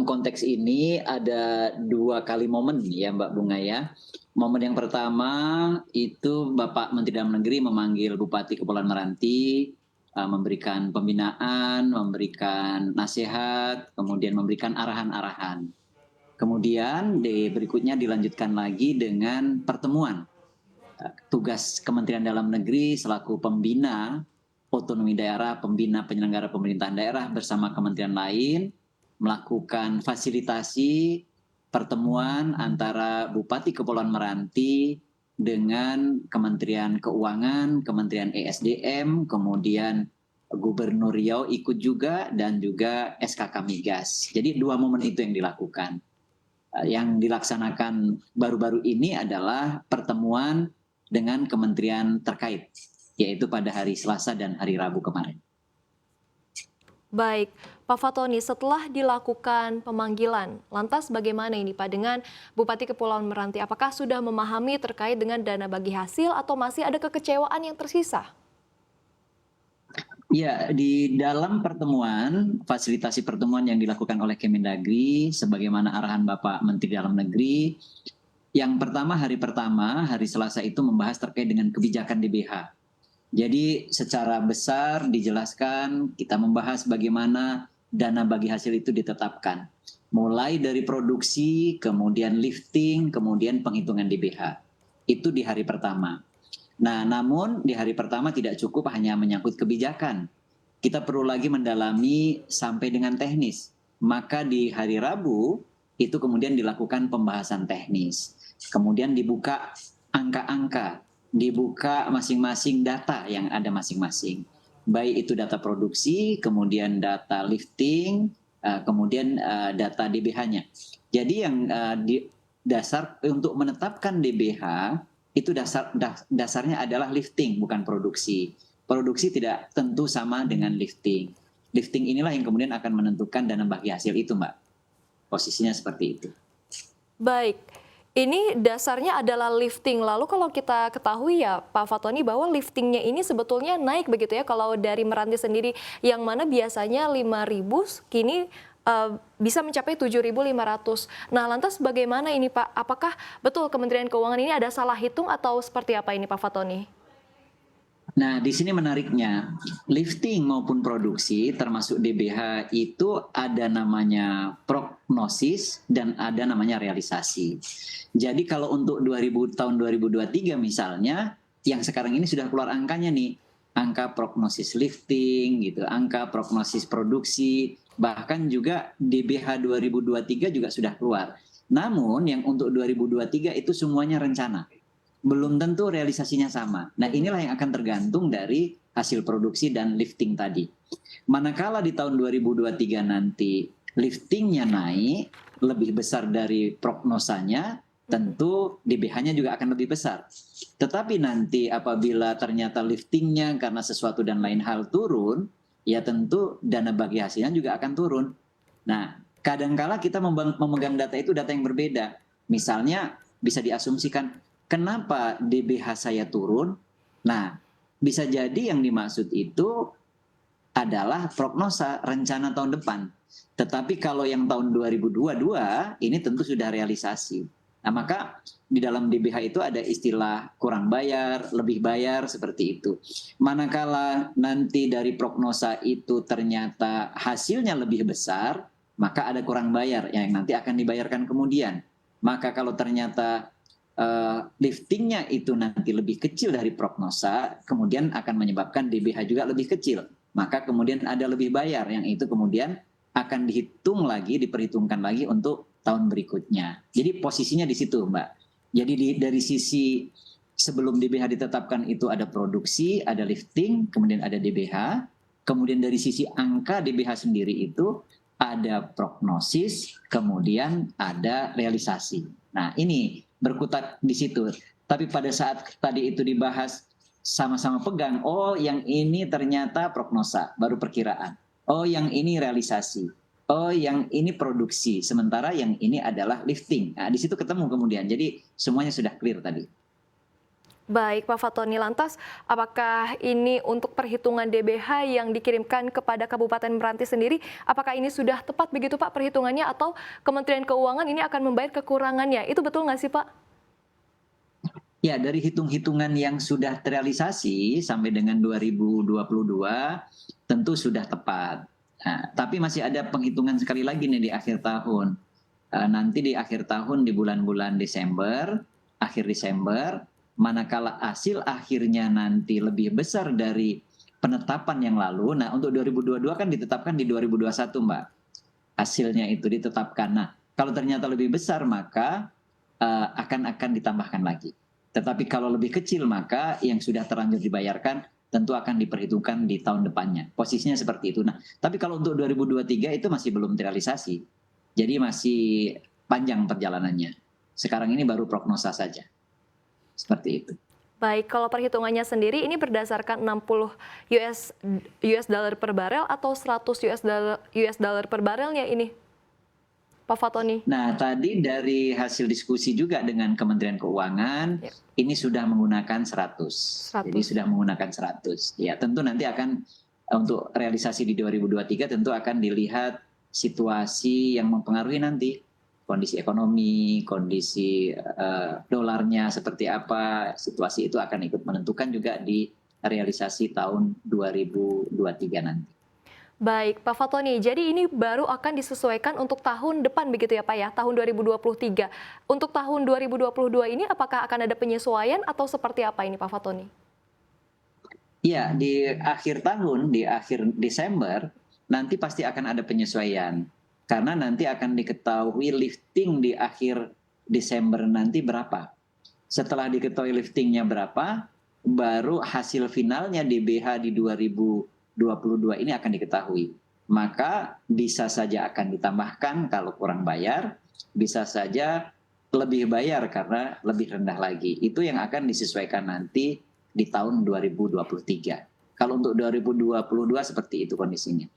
konteks ini ada 2 kali momen ya Mbak Bunga ya. Momen yang pertama itu Bapak Menteri Dalam Negeri memanggil Bupati Kepulauan Meranti, memberikan pembinaan, memberikan nasihat, kemudian memberikan arahan-arahan. Kemudian berikutnya dilanjutkan lagi dengan pertemuan. Tugas Kementerian Dalam Negeri selaku pembina otonomi daerah, pembina penyelenggara pemerintahan daerah bersama kementerian lain melakukan fasilitasi pertemuan antara Bupati Kepulauan Meranti dengan Kementerian Keuangan, Kementerian ESDM, kemudian Gubernur Riau ikut juga dan juga SKK Migas. Jadi 2 momen itu yang dilakukan. Yang dilaksanakan baru-baru ini adalah pertemuan dengan kementerian terkait, yaitu pada hari Selasa dan hari Rabu kemarin. Baik, Pak Fatoni, setelah dilakukan pemanggilan, lantas bagaimana ini Pak dengan Bupati Kepulauan Meranti? Apakah sudah memahami terkait dengan dana bagi hasil atau masih ada kekecewaan yang tersisa? Ya, di dalam pertemuan, fasilitasi pertemuan yang dilakukan oleh Kemendagri, sebagaimana arahan Bapak Menteri Dalam Negeri, yang pertama, hari Selasa itu membahas terkait dengan kebijakan DBH. Jadi secara besar dijelaskan, kita membahas bagaimana dana bagi hasil itu ditetapkan. Mulai dari produksi, kemudian lifting, kemudian penghitungan DBH. Itu di hari pertama. Nah, namun di hari pertama tidak cukup hanya menyangkut kebijakan. Kita perlu lagi mendalami sampai dengan teknis. Maka di hari Rabu itu kemudian dilakukan pembahasan teknis. Kemudian dibuka angka-angka, dibuka masing-masing data yang ada masing-masing. Baik itu data produksi, kemudian data lifting, kemudian data DBH-nya. Jadi yang dasar untuk menetapkan DBH itu dasarnya adalah lifting, bukan produksi. Produksi tidak tentu sama dengan lifting. Lifting inilah yang kemudian akan menentukan dana bagi hasil itu, Mbak. Posisinya seperti itu. Baik, ini dasarnya adalah lifting. Lalu kalau kita ketahui ya Pak Fatoni bahwa liftingnya ini sebetulnya naik begitu ya. Kalau dari Meranti sendiri yang mana biasanya 5.000 kini bisa mencapai 7.500. Nah, lantas bagaimana ini Pak? Apakah betul Kementerian Keuangan ini ada salah hitung atau seperti apa ini Pak Fatoni? Nah, di sini menariknya, lifting maupun produksi termasuk DBH itu ada namanya prognosis dan ada namanya realisasi. Jadi kalau untuk tahun 2023 misalnya, yang sekarang ini sudah keluar angkanya nih, angka prognosis lifting, gitu, angka prognosis produksi, bahkan juga DBH 2023 juga sudah keluar. Namun yang untuk 2023 itu semuanya rencana. Belum tentu realisasinya sama. Nah, inilah yang akan tergantung dari hasil produksi dan lifting tadi. Manakala di tahun 2023 nanti liftingnya naik, lebih besar dari prognosanya, tentu DBH-nya juga akan lebih besar. Tetapi nanti apabila ternyata liftingnya karena sesuatu dan lain hal turun, ya tentu dana bagi hasilnya juga akan turun. Nah, kadangkala kita memegang data itu data yang berbeda. Misalnya bisa diasumsikan, kenapa DBH saya turun? Nah, bisa jadi yang dimaksud itu adalah prognosa rencana tahun depan. Tetapi kalau yang tahun 2022 ini tentu sudah realisasi. Nah, maka di dalam DBH itu ada istilah kurang bayar, lebih bayar, seperti itu. Manakala nanti dari prognosa itu ternyata hasilnya lebih besar, maka ada kurang bayar yang nanti akan dibayarkan kemudian. Maka kalau ternyata liftingnya itu nanti lebih kecil dari prognosa, kemudian akan menyebabkan DBH juga lebih kecil. Maka kemudian ada lebih bayar, yang itu kemudian akan dihitung lagi, diperhitungkan lagi untuk tahun berikutnya. Jadi posisinya di situ, Mbak. Jadi dari sisi sebelum DBH ditetapkan itu ada produksi, ada lifting, kemudian ada DBH. Kemudian dari sisi angka DBH sendiri itu ada prognosis, kemudian ada realisasi. Nah, ini berkutat di situ. Tapi pada saat tadi itu dibahas sama-sama pegang, oh yang ini ternyata prognosa, baru perkiraan. Oh yang ini realisasi. Oh yang ini produksi, sementara yang ini adalah lifting. Nah, di situ ketemu kemudian. Jadi semuanya sudah clear tadi. Baik, Pak Fatoni, lantas apakah ini untuk perhitungan DBH yang dikirimkan kepada Kabupaten Meranti sendiri, apakah ini sudah tepat begitu Pak perhitungannya atau Kementerian Keuangan ini akan membayar kekurangannya? Itu betul nggak sih Pak? Ya, dari hitung-hitungan yang sudah terrealisasi sampai dengan 2022 tentu sudah tepat. Nah, tapi masih ada penghitungan sekali lagi nih di akhir tahun. Nanti di akhir tahun di bulan-bulan Desember, akhir Desember, manakala hasil akhirnya nanti lebih besar dari penetapan yang lalu. Nah, untuk 2022 kan ditetapkan di 2021, Mbak. Hasilnya itu ditetapkan. Nah, kalau ternyata lebih besar maka akan ditambahkan lagi. Tetapi kalau lebih kecil maka yang sudah terlanjur dibayarkan tentu akan diperhitungkan di tahun depannya. Posisinya seperti itu. Nah, tapi kalau untuk 2023 itu masih belum terrealisasi. Jadi masih panjang perjalanannya. Sekarang ini baru prognosa saja. Seperti itu. Baik, kalau perhitungannya sendiri ini berdasarkan 60 US dollar per barel atau 100 US dollar per barelnya ini, Pak Fatoni? Nah, tadi dari hasil diskusi juga dengan Kementerian Keuangan, Ya. ini sudah menggunakan 100. 100. Jadi sudah menggunakan 100. Ya, tentu nanti akan untuk realisasi di 2023 tentu akan dilihat situasi yang mempengaruhi nanti kondisi ekonomi, kondisi dolarnya seperti apa, situasi itu akan ikut menentukan juga di realisasi tahun 2023 nanti. Baik, Pak Fatoni, jadi ini baru akan disesuaikan untuk tahun depan begitu ya Pak ya, tahun 2023. Untuk tahun 2022 ini apakah akan ada penyesuaian atau seperti apa ini Pak Fatoni? Iya, di akhir tahun, di akhir Desember, nanti pasti akan ada penyesuaian. Karena nanti akan diketahui lifting di akhir Desember nanti berapa. Setelah diketahui liftingnya berapa, baru hasil finalnya DBH di 2022 ini akan diketahui. Maka bisa saja akan ditambahkan kalau kurang bayar, bisa saja lebih bayar karena lebih rendah lagi. Itu yang akan disesuaikan nanti di tahun 2023. Kalau untuk 2022 seperti itu kondisinya.